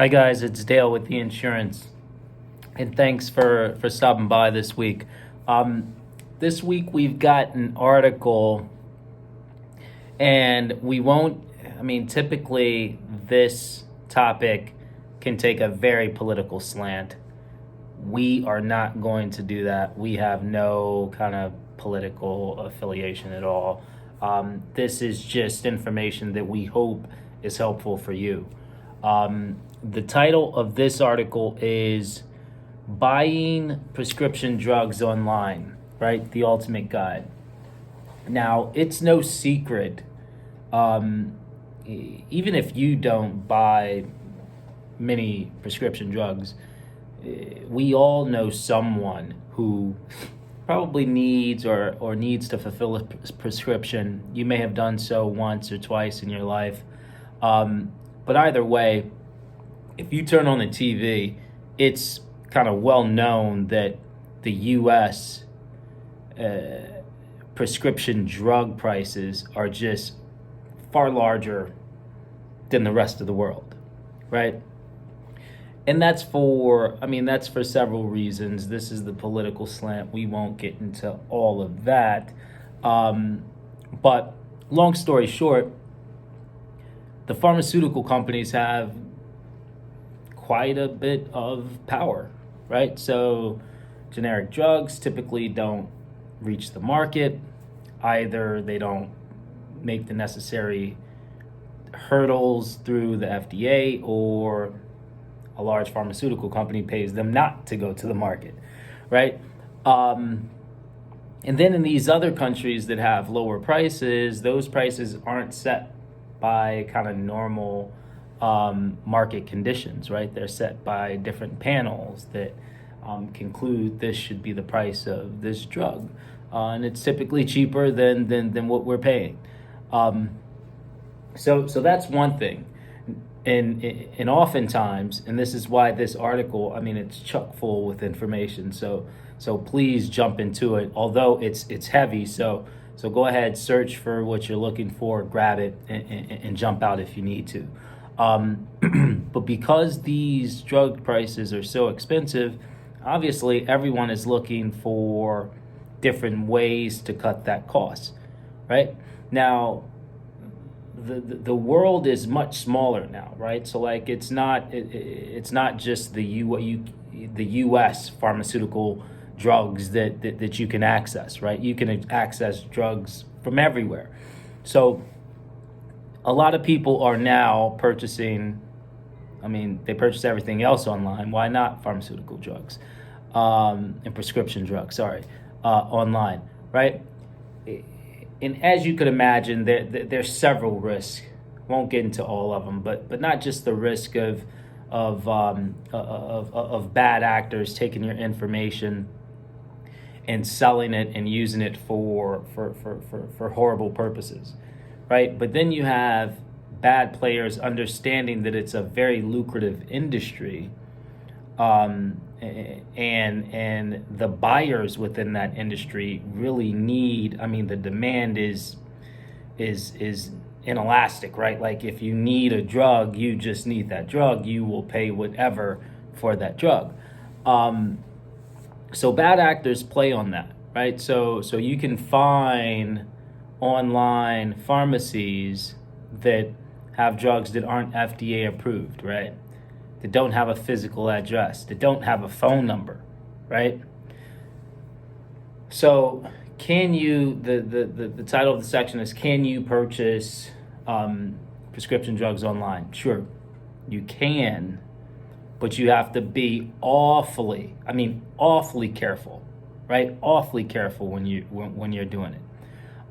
Hi guys, it's Dale with the insurance, and thanks for stopping by this week. This week we've got an article, and we won't. Typically this topic can take a very political slant. We are not going to do that. We have no kind of political affiliation at all. This is just information that we hope is helpful for you. The title of this article is Buying Prescription Drugs Online, right? The Ultimate Guide. Now, it's no secret, even if you don't buy many prescription drugs, we all know someone who probably needs or needs to fulfill a prescription. You may have done so once or twice in your life. But either way, if you turn on the TV, it's kind of well known that the U.S. Prescription drug prices are just far larger than the rest of the world, right? And that's for several reasons. This is the political slant. We won't get into all of that. But long story short, the pharmaceutical companies have quite a bit of power, right? So generic drugs typically don't reach the market. Either they don't make the necessary hurdles through the FDA, or a large pharmaceutical company pays them not to go to the market, right? And then in these other countries that have lower prices, those prices aren't set by kind of normal market conditions, right? They're set by different panels that conclude this should be the price of this drug, and it's typically cheaper than what we're paying. So that's one thing, and oftentimes, and this is why this article, it's chock full with information. So please jump into it. Although it's heavy, so go ahead, search for what you're looking for, grab it, and jump out if you need to. But because these drug prices are so expensive, obviously everyone is looking for different ways to cut that cost, right? Now, the world is much smaller now, right? So like it's not just the U.S. pharmaceutical drugs that you can access, right? You can access drugs from everywhere. So a lot of people are now purchasing, they purchase everything else online. Why not pharmaceutical drugs and prescription drugs, online, right? And as you could imagine, there's several risks. Won't get into all of them, but not just the risk of bad actors taking your information and selling it and using it for horrible purposes, right? But then you have bad players understanding that it's a very lucrative industry, and the buyers within that industry really need. The demand is inelastic, right? Like if you need a drug, you just need that drug. You will pay whatever for that drug. So bad actors play on that, right? So you can find online pharmacies that have drugs that aren't FDA approved, right? That don't have a physical address, that don't have a phone number, right? So can you, the title of the section is, can you purchase prescription drugs online? Sure, you can, but you have to be awfully careful, right? Awfully careful when you're doing it.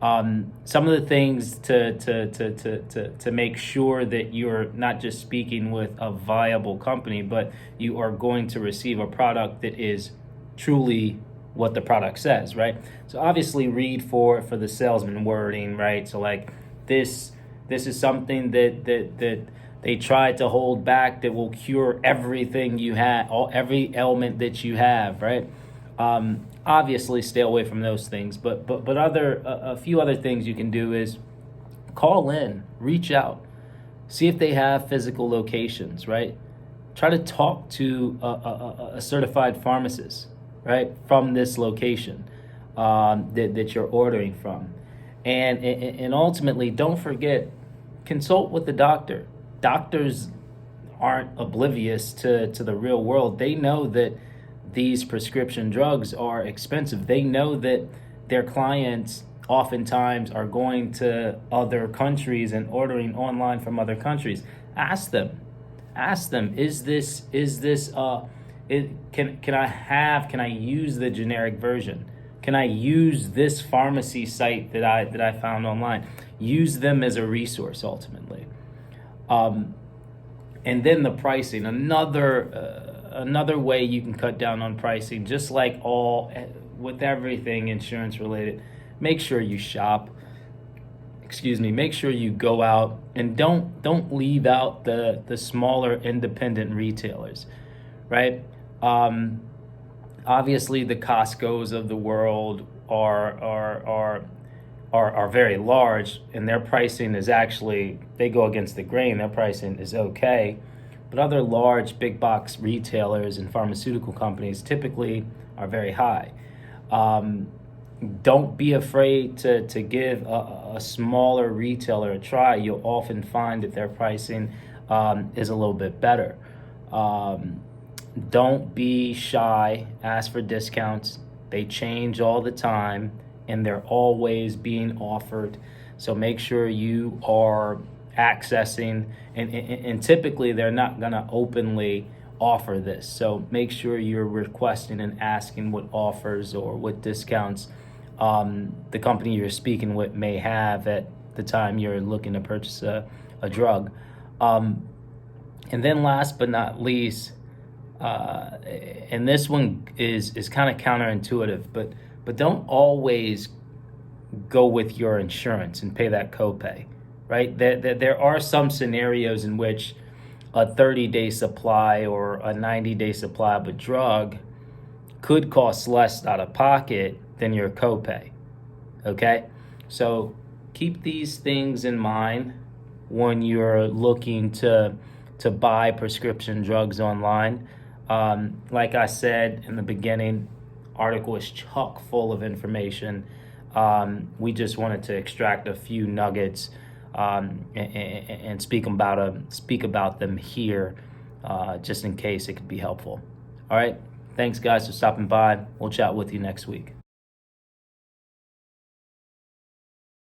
Some of the things to make sure that you're not just speaking with a viable company, but you are going to receive a product that is truly what the product says, right? So obviously read for the salesman wording, right? So like this is something that they try to hold back that will cure everything you have, every ailment that you have, right? Obviously stay away from those things, but a few other things you can do is call in, reach out, see if they have physical locations, right? try to talk to a certified pharmacist, right, from this location that you're ordering from. And ultimately, don't forget, consult with the doctor. Doctors aren't oblivious to the real world. They know that these prescription drugs are expensive. They know that their clients oftentimes are going to other countries and ordering online from other countries. Ask them, can I use the generic version? Can I use this pharmacy site that I found online? Use them as a resource ultimately. And then the pricing, another way you can cut down on pricing, just like with everything insurance related. Make sure you shop. Make sure you go out and don't leave out the smaller independent retailers, right? Obviously, the Costco's of the world are very large, and their pricing is actually, they go against the grain. Their pricing is okay, but other large big box retailers and pharmaceutical companies typically are very high. Don't be afraid to give a smaller retailer a try. You'll often find that their pricing is a little bit better. Don't be shy. Ask for discounts. They change all the time, and they're always being offered. So make sure you are accessing, and typically they're not going to openly offer this. So make sure you're requesting and asking what offers or what discounts the company you're speaking with may have at the time you're looking to purchase a drug. And then last but not least, and this one is kind of counterintuitive, but don't always go with your insurance and pay that copay, right? There are some scenarios in which a 30-day supply or a 90-day supply of a drug could cost less out of pocket than your copay, okay? So keep these things in mind when you're looking to buy prescription drugs online. Like I said in the beginning, article is chock full of information. We just wanted to extract a few nuggets and speak about them here, just in case it could be helpful. All right, thanks guys for stopping by. We'll chat with you next week.